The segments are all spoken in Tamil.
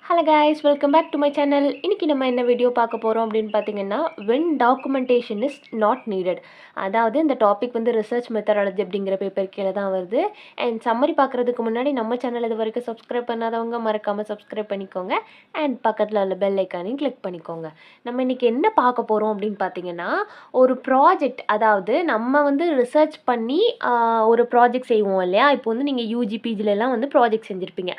Hello guys, welcome back to my channel. இன்றைக்கி நம்ம என்ன வீடியோ பார்க்க போகிறோம் அப்படின்னு பார்த்தீங்கன்னா, when documentation is not needed. அதாவது இந்த டாபிக் வந்து ரிசர்ச் மெத்தடாலஜி அப்படிங்கிற பேப்பர் கீழே தான் வருது. அண்ட் சம்மரி பார்க்குறதுக்கு முன்னாடி நம்ம சேனல் இது வரைக்கும் சப்ஸ்கிரைப் பண்ணாதவங்க மறக்காமல் சப்ஸ்கிரைப் பண்ணிக்கோங்க. அண்ட் பக்கத்தில் உள்ள பெல் ஐக்கானையும் கிளிக் பண்ணிக்கோங்க. நம்ம இன்றைக்கி என்ன பார்க்க போகிறோம் அப்படின்னு பார்த்தீங்கன்னா, ஒரு ப்ராஜெக்ட், அதாவது நம்ம வந்து ரிசர்ச் பண்ணி ஒரு ப்ராஜெக்ட் செய்வோம் இல்லையா. இப்போ வந்து நீங்கள் யூஜி பிஜிலெலாம் வந்து ப்ராஜெக்ட் செஞ்சுருப்பீங்க.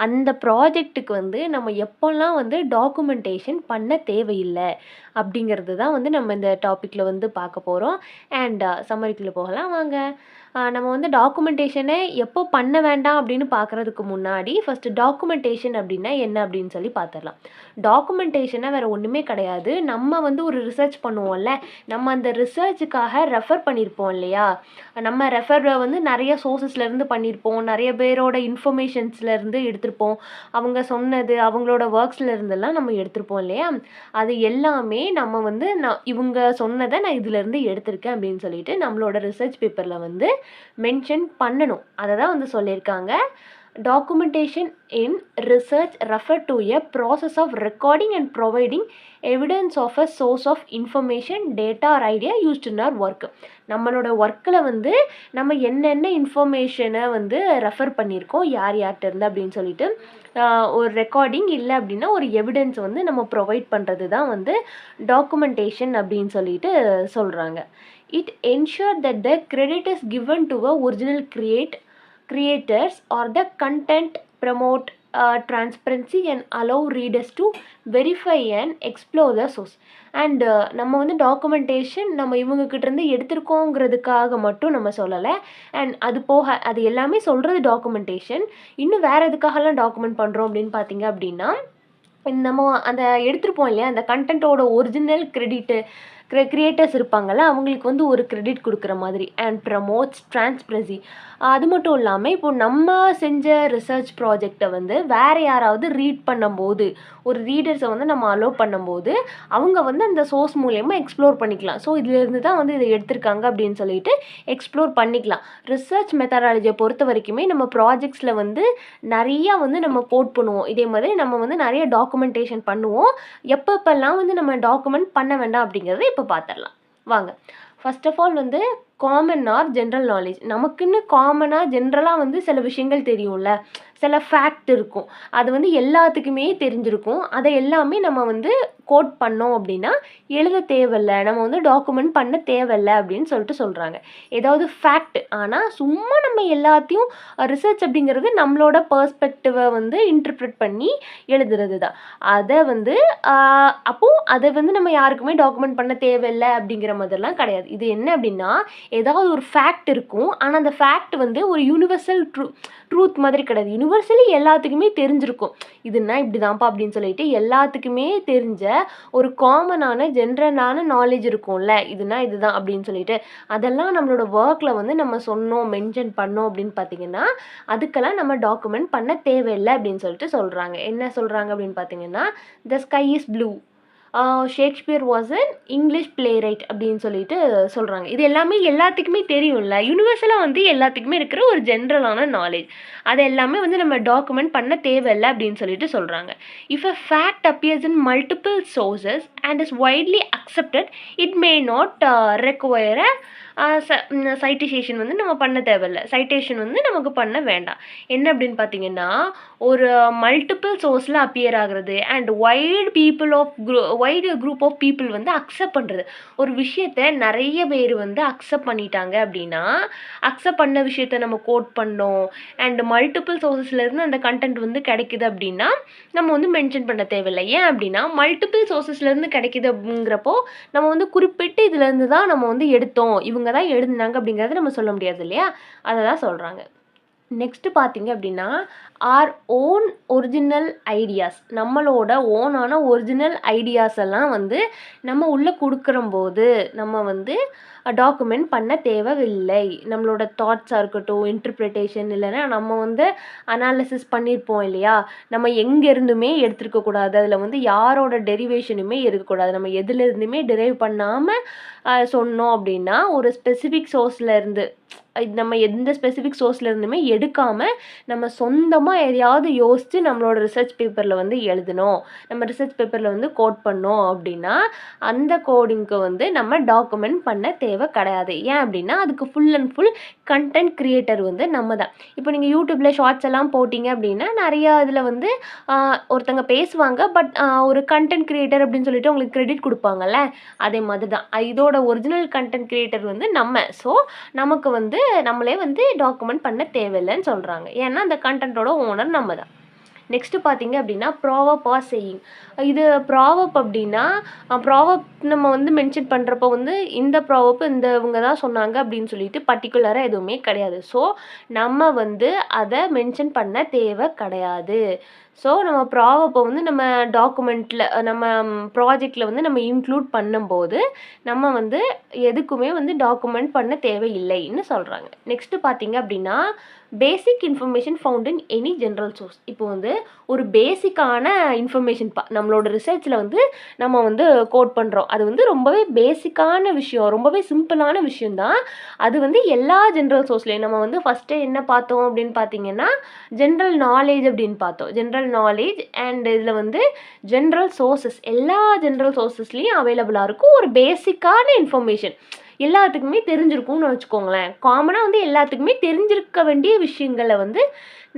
அந்த ப்ராஜெக்ட்டுக்கு வந்து நம்ம எப்போல்லாம் வந்து டாக்குமெண்டேஷன் பண்ண தேவையில்லை அப்படிங்கிறது தான் வந்து நம்ம இந்த டாப்பிக்கில் வந்து பார்க்க போகிறோம். அண்ட் சம்மரிக்குள்ளே போகலாம் வாங்க. நம்ம வந்து டாக்குமெண்டேஷனை எப்போ பண்ண வேண்டாம் அப்படின்னு பார்க்குறதுக்கு முன்னாடி ஃபஸ்ட்டு டாக்குமெண்டேஷன் அப்படின்னா என்ன அப்படின்னு சொல்லி பார்த்துடலாம். டாக்குமெண்டேஷனை வேறு ஒன்றுமே கிடையாது. நம்ம வந்து ஒரு ரிசர்ச் பண்ணுவோம்ல, நம்ம அந்த ரிசர்ச்சுக்காக ரெஃபர் பண்ணியிருப்போம் இல்லையா. நம்ம ரெஃபர் வந்து நிறைய சோர்ஸஸ்லேருந்து பண்ணியிருப்போம், நிறைய பேரோட இன்ஃபர்மேஷன்ஸ்லேருந்து எடுத்திருப்போம், அவங்க சொன்னது அவங்களோட ஒர்க்ஸில் இருந்தெல்லாம் நம்ம எடுத்திருப்போம் இல்லையா. அது எல்லாமே நம்ம வந்து இவங்க சொன்னதை நான் இதிலேருந்து எடுத்திருக்கேன் அப்படின்னு சொல்லிட்டு நம்மளோட ரிசர்ச் பேப்பரில் வந்து மென்ஷன் பண்ணணும். அதை தான் வந்து சொல்லியிருக்காங்க. Documentation in research refer to a process of recording and providing evidence of a source of information, data or idea used in our work. நம்மளோட ஒர்க்கில் வந்து நம்ம என்னென்ன இன்ஃபர்மேஷனை வந்து ரெஃபர் பண்ணியிருக்கோம், யார் யார்கிட்ட இருந்து அப்படின்னு சொல்லிட்டு ஒரு ரெக்கார்டிங் இல்லை அப்படின்னா ஒரு எவிடன்ஸ் வந்து நம்ம ப்ரொவைட் பண்ணுறது தான் வந்து டாக்குமெண்டேஷன் அப்படின்னு சொல்லிட்டு சொல்கிறாங்க. It ensures that the credit is given to a original creators or the content, promote transparency and allow readers to verify and explore the source. And நம்ம வந்து டாக்குமெண்டேஷன் நம்ம இவங்கக்கிட்டேருந்து எடுத்திருக்கோங்கிறதுக்காக மட்டும் நம்ம சொல்லலை. அண்ட் அது போக அது எல்லாமே சொல்கிறது டாக்குமெண்டேஷன். இன்னும் வேறு எதுக்காகலாம் டாக்குமெண்ட் பண்ணுறோம் அப்படின்னு பார்த்தீங்க அப்படின்னா, நம்ம அந்த எடுத்திருப்போம் இல்லையா, அந்த கண்டென்ட்டோட ஒரிஜினல் கிரியேட்டர்ஸ் இருப்பாங்கள்ல, அவங்களுக்கு வந்து ஒரு கிரெடிட் கொடுக்குற மாதிரி. And promotes transparency. அது மட்டும் இல்லாமல் இப்போ நம்ம செஞ்ச ரிசர்ச் ப்ராஜெக்டை வந்து வேறு யாராவது ரீட் பண்ணும்போது, ஒரு ரீடர்ஸை வந்து நம்ம அலோவ் பண்ணும்போது அவங்க வந்து அந்த சோர்ஸ் மூலயமா எக்ஸ்ப்ளோர் பண்ணிக்கலாம். ஸோ இதுலேருந்து தான் வந்து இதை எடுத்திருக்காங்க அப்படின்னு சொல்லிட்டு எக்ஸ்ப்ளோர் பண்ணிக்கலாம். ரிசர்ச் மெத்தடாலஜியை பொறுத்த வரைக்குமே நம்ம ப்ராஜெக்ட்ஸில் வந்து நிறையா வந்து நம்ம கோட் பண்ணுவோம். இதே மாதிரி நம்ம வந்து நிறைய டாக்குமெண்டேஷன் பண்ணுவோம். எப்பப்பெல்லாம் வந்து நம்ம டாக்குமெண்ட் பண்ண வேண்டாம் அப்படிங்கிறத இப்போ பார்த்துடலாம் வாங்க. ஃபர்ஸ்ட் ஆஃப் ஆல் வந்து காமன் ஆர் ஜென்ரல் நாலேஜ். நமக்குன்னு காமனாக ஜென்ரலாக வந்து சில விஷயங்கள் தெரியும்ல, சில ஃபேக்ட் இருக்கும், அது வந்து எல்லாத்துக்குமே தெரிஞ்சிருக்கும். அதை எல்லாமே நம்ம வந்து கோட் பண்ணோம் அப்படின்னா எழுத தேவையில்லை, நம்ம வந்து டாக்குமெண்ட் பண்ண தேவையில்லை அப்படின்னு சொல்லிட்டு சொல்கிறாங்க. ஏதாவது ஃபேக்ட், ஆனால் சும்மா நம்ம எல்லாத்தையும் ரிசர்ச் அப்படிங்கிறது நம்மளோட பர்ஸ்பெக்டிவை வந்து இன்டர்பிரட் பண்ணி எழுதுறது தான். அதை வந்து அப்போது அதை வந்து நம்ம யாருக்குமே டாக்குமெண்ட் பண்ண தேவையில்லை அப்படிங்கிற மாதிரிலாம் கிடையாது. இது என்ன அப்படின்னா, ஏதாவது ஒரு ஃபேக்ட் இருக்கும், ஆனால் அந்த ஃபேக்ட் வந்து ஒரு யூனிவர்சல் ட்ரூத் மாதிரி கிடையாது. யூனிவர்சலி எல்லாத்துக்குமே தெரிஞ்சிருக்கும், இதுனா இப்படி தான்ப்பா அப்படின்னு சொல்லிட்டு எல்லாத்துக்குமே தெரிஞ்ச ஒரு காமனான ஜென்ரலான நாலேஜ் இருக்கும்ல, இதுனா இதுதான் அப்படின்னு சொல்லிட்டு. அதெல்லாம் நம்மளோட ஒர்க்கில் வந்து நம்ம சொன்னோம், மென்ஷன் பண்ணோம் அப்படின்னு பார்த்தீங்கன்னா அதுக்கெல்லாம் நம்ம டாக்குமெண்ட் பண்ண தேவையில்லை அப்படின்னு சொல்லிட்டு சொல்கிறாங்க. என்ன சொல்கிறாங்க அப்படின்னு பார்த்தீங்கன்னா, the sky is blue, Shakespeare was an English play right அப்படின்னு சொல்லிட்டு சொல்கிறாங்க. இது எல்லாமே எல்லாத்துக்குமே தெரியும்ல, யூனிவர்சலாக வந்து எல்லாத்துக்குமே இருக்கிற ஒரு ஜென்ரலான நாலேஜ். அது எல்லாமே வந்து நம்ம டாக்குமெண்ட் பண்ண தேவையில்லை அப்படின்னு சொல்லிட்டு சொல்கிறாங்க. If a fact appears in multiple sources and is widely accepted, it may not require citation வந்து நம்ம பண்ண தேவையில்லை. சைட்டேஷன் வந்து நமக்கு பண்ண வேண்டாம். என்ன அப்படின்னு பார்த்தீங்கன்னா, ஒரு மல்டிபிள் சோர்ஸில் அப்பியர் ஆகிறது and wide group of people வந்து அக்செப்ட் பண்ணுறது. ஒரு விஷயத்தை நிறைய பேர் வந்து அக்செப்ட் பண்ணிட்டாங்க அப்படின்னா, அக்செப்ட் பண்ண விஷயத்தை நம்ம கோட் பண்ணோம் அண்ட் மல்டிபிள் சோர்ஸஸ்லேருந்து அந்த கண்டென்ட் வந்து கிடைக்குது அப்படின்னா நம்ம வந்து மென்ஷன் பண்ண தேவையில்லை. ஏன் அப்படின்னா, மல்டிபிள் சோர்ஸஸ்லேருந்து கிடைக்குது அப்படிங்கிறப்போ நம்ம வந்து குறிப்பிட்டு இதுலேருந்து தான் நம்ம வந்து எடுத்தோம், இவங்க தான் எழுதினாங்க அப்படிங்கிறத நம்ம சொல்ல முடியாது இல்லையா. அதை தான் சொல்கிறாங்க. நெக்ஸ்ட்டு பார்த்தீங்க அப்படின்னா, ஆர் ஓன் ஒரிஜினல் ஐடியாஸ், நம்மளோட ஓனான ஒரிஜினல் ஐடியாஸ் எல்லாம் வந்து நம்ம உள்ளே கொடுக்குறம்போது நம்ம வந்து டாக்குமெண்ட் பண்ண தேவையில்லை. நம்மளோட தாட்ஸாக இருக்கட்டும், இன்டர்பிரிட்டேஷன், இல்லைன்னா நம்ம வந்து அனாலிசிஸ் பண்ணியிருப்போம் இல்லையா, நம்ம எங்கேருந்துமே எடுத்துருக்கக்கூடாது, அதில் வந்து யாரோட டெரிவேஷனுமே இருக்கக்கூடாது. நம்ம எதுலேருந்துமே டிரைவ் பண்ணாமல் சொன்னோம் அப்படின்னா ஒரு ஸ்பெசிஃபிக் சோர்ஸில் இருந்து நம்ம எந்த ஸ்பெசிஃபிக் சோர்ஸ்லேருந்துமே எடுக்காமல் நம்ம சொந்தமாக நம்ம எதையாவது யோசித்து நம்மளோட ரிசர்ச் பேப்பரில் வந்து எழுதணும், நம்ம ரிசர்ச் பேப்பரில் வந்து கோட் பண்ணோம் அப்படின்னா அந்த கோடிங்க்கு வந்து நம்ம டாக்குமெண்ட் பண்ண தேவை கிடையாது. ஏன் அப்படின்னா அதுக்கு full and full content creator வந்து நம்ம தான். இப்போ நீங்கள் யூடியூப்பில் ஷார்ட்ஸ் எல்லாம் போட்டிங்க அப்படின்னா நிறையா இதில் வந்து ஒருத்தங்க பேசுவாங்க. பட் ஒரு கண்டென்ட் கிரியேட்டர் அப்படின்னு சொல்லிட்டு உங்களுக்கு கிரெடிட் கொடுப்பாங்கல்ல, அதே மாதிரி தான் இதோட ஒரிஜினல் கண்டென்ட் கிரியேட்டர் வந்து நம்ம. ஸோ நமக்கு வந்து நம்மளே வந்து டாக்குமெண்ட் பண்ண தேவையில்லைன்னு சொல்கிறாங்க. ஏன்னா அந்த கண்டென்ட்டோட ஓனர் நம்ம தான். நெக்ஸ்ட்டு பார்த்தீங்க அப்படின்னா ப்ராவப் ஆர் சேயிங். இது ப்ராவப் அப்படின்னா ப்ராவப் நம்ம வந்து மென்ஷன் பண்ணுறப்போ வந்து இந்த ப்ராவப் இந்த இவங்க தான் சொன்னாங்க அப்படின்னு சொல்லிட்டு பர்டிகுலராக எதுவுமே கிடையாது. ஸோ நம்ம வந்து அதை மென்ஷன் பண்ண தேவை கிடையாது. ஸோ நம்ம ப்ராவப்பை வந்து நம்ம டாக்குமெண்ட்டில் நம்ம ப்ராஜெக்டில் வந்து நம்ம இன்க்ளூட் பண்ணும்போது நம்ம வந்து எதுக்குமே வந்து டாக்குமெண்ட் பண்ண தேவையில்லைன்னு சொல்கிறாங்க. நெக்ஸ்ட்டு பார்த்தீங்க அப்படின்னா பேசிக் information found in any general source. இப்போ வந்து ஒரு பேசிக்கான இன்ஃபர்மேஷன் நம்மளோட ரிசர்ச்சில் வந்து நம்ம வந்து கோட் பண்ணுறோம். அது வந்து ரொம்பவே பேசிக்கான விஷயம், ரொம்பவே சிம்பிளான விஷயந்தான். அது வந்து எல்லா ஜென்ரல் சோர்ஸ்லேயும் நம்ம வந்து ஃபஸ்ட்டு என்ன பார்த்தோம் அப்படின்னு பார்த்தீங்கன்னா ஜென்ரல் நாலேஜ் அப்படின்னு பார்த்தோம். ஜென்ரல் நாலேஜ் அண்ட் இதில் வந்து ஜென்ரல் சோர்சஸ் எல்லா ஜென்ரல் சோர்சஸ்லேயும் அவைலபிளாக இருக்கும். ஒரு பேசிக்கான இன்ஃபர்மேஷன் எல்லாத்துக்குமே தெரிஞ்சிருக்கும்னு வச்சுக்கோங்களேன். காமனாக வந்து எல்லாத்துக்குமே தெரிஞ்சிருக்க வேண்டிய விஷயங்களை வந்து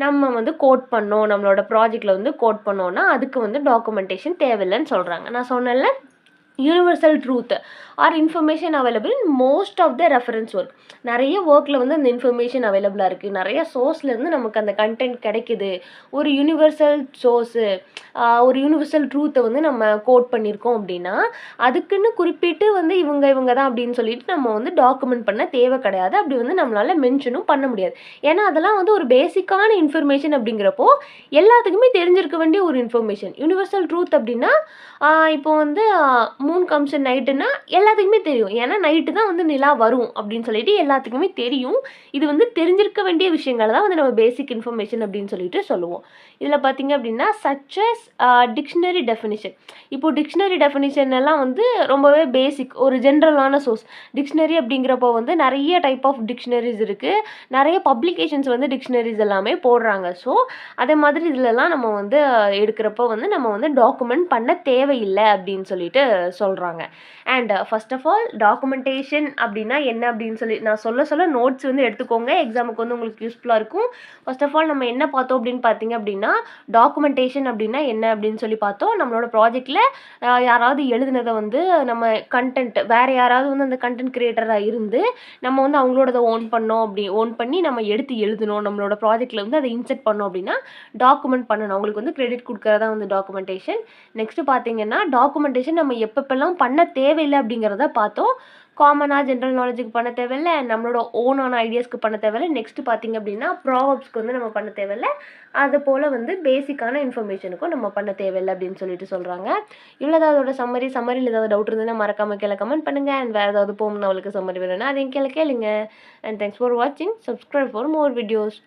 நம்ம வந்து கோட் பண்ணோம், நம்மளோட ப்ராஜெக்டில் வந்து கோட் பண்ணோன்னா அதுக்கு வந்து டாக்குமெண்டேஷன் தேவையில்லைன்னு சொல்கிறாங்க. நான் சொன்னேன்ல universal truth or information available in most of the reference work. நிறைய ஒர்க்கில் வந்து அந்த இன்ஃபர்மேஷன் அவைலபிளாக இருக்குது. நிறைய சோர்ஸ்லேருந்து நமக்கு அந்த கண்டென்ட் கிடைக்குது. ஒரு யூனிவர்சல் சோர்ஸு ஒரு யூனிவர்சல் ட்ரூத்தை வந்து நம்ம கோட் பண்ணியிருக்கோம் அப்படின்னா அதுக்குன்னு குறிப்பிட்டு வந்து இவங்க தான் அப்படின்னு சொல்லிட்டு நம்ம வந்து டாக்குமெண்ட் பண்ண தேவை கிடையாது. அப்படி வந்து நம்மளால் மென்ஷனும் பண்ண முடியாது. ஏன்னா அதெல்லாம் வந்து ஒரு பேசிக்கான இன்ஃபர்மேஷன் அப்படிங்கிறப்போ எல்லாத்துக்குமே தெரிஞ்சிருக்க வேண்டிய ஒரு இன்ஃபர்மேஷன். யூனிவர்சல் ட்ரூத் அப்படின்னா இப்போ வந்து மூன் கம்ஸ் நைட்டுன்னா எல்லாத்துக்குமே தெரியும். ஏன்னா நைட்டு தான் வந்து நிலா வரும் அப்படின்னு சொல்லிட்டு எல்லாத்துக்குமே தெரியும். இது வந்து தெரிஞ்சிருக்க வேண்டிய விஷயங்கள் தான் வந்து நம்ம பேசிக் இன்ஃபர்மேஷன் அப்படின்னு சொல்லிட்டு சொல்லுவோம். இதில் பார்த்தீங்க அப்படின்னா சச்சஸ் டிக்ஷனரி டெஃபினிஷன். இப்போது டிக்ஷனரி டெஃபினிஷன் எல்லாம் வந்து ரொம்பவே பேசிக், ஒரு ஜென்ரலான சோர்ஸ். டிக்ஷனரி அப்படிங்கிறப்போ வந்து நிறைய டைப் ஆஃப் டிக்ஷனரிஸ் இருக்குது. நிறைய பப்ளிகேஷன்ஸ் வந்து டிக்ஷனரிஸ் எல்லாமே போடுறாங்க. ஸோ அதே மாதிரி இதிலெல்லாம் நம்ம வந்து எடுக்கிறப்போ வந்து நம்ம வந்து டாக்குமெண்ட் பண்ண தேவையில்லை அப்படின்னு சொல்லிட்டு சொல்கிறாங்க. And first of all documentation அப்படின்னா என்ன அப்படின்னு சொல்லி நான் சொல்ல நோட்ஸ் வந்து எடுத்துக்கோங்க. எக்ஸாமுக்கு வந்து உங்களுக்கு யூஸ்ஃபுல்லாக இருக்கும். ஃபர்ஸ்ட் ஆஃப் ஆல் நம்ம என்ன பார்த்தோம் அப்படின்னு பார்த்தீங்க அப்படின்னா டாக்குமெண்டேஷன் அப்படின்னா என்ன அப்படின்னு சொல்லி பார்த்தோம். நம்மளோட ப்ராஜெக்டில் யாராவது எழுதுனதை வந்து நம்ம கண்டென்ட் வேறு யாராவது வந்து அந்த கண்டென்ட் கிரியேட்டராக இருந்து நம்ம வந்து அவங்களோட ஓன் பண்ணி நம்ம எடுத்து எழுதணும். நம்மளோட ப்ராஜெக்டில் வந்து அதை இன்செர்ட் பண்ணோம் அப்படின்னா டாக்குமெண்ட் பண்ணணும். அவங்களுக்கு வந்து கிரெடிட் கொடுக்கறதா வந்து டாக்குமெண்டேஷன். நெக்ஸ்ட் பார்த்தீங்கன்னா டாக்குமெண்டேஷன் நம்ம எப்பப்பெல்லாம் பண்ண தேவையில்லை அப்படிங்கிறத பார்த்தோம். காமனாக ஜென்ரல் நாலேஜுக்கு பண்ண தேவையில்லை, நம்மளோட ஓனான ஐடியாஸ்க்கு பண்ண தேவையில்லை. நெக்ஸ்ட்டு பார்த்திங்க அப்படின்னா ப்ராவப்ஸ்க்கு வந்து நம்ம பண்ண தேவையில்லை. அது போல் வந்து பேசிக்கான இன்ஃபர்மேஷனுக்கும் நம்ம பண்ண தேவையில்லை அப்படின்னு சொல்லிட்டு சொல்கிறாங்க. இவ்வளோ தான் அதோட சம்மரியில் ஏதாவது டவுட் இருந்ததுன்னா மறக்காமல் கீழே கமெண்ட் பண்ணுங்கள். அண்ட் வேறு ஏதாவது போகணும்னு அவளுக்கு சம்மரி வேணும்னா அதையும் கேளுங்க. அண்ட் தேங்க்ஸ் ஃபார் வாட்சிங். Subscribe for more videos.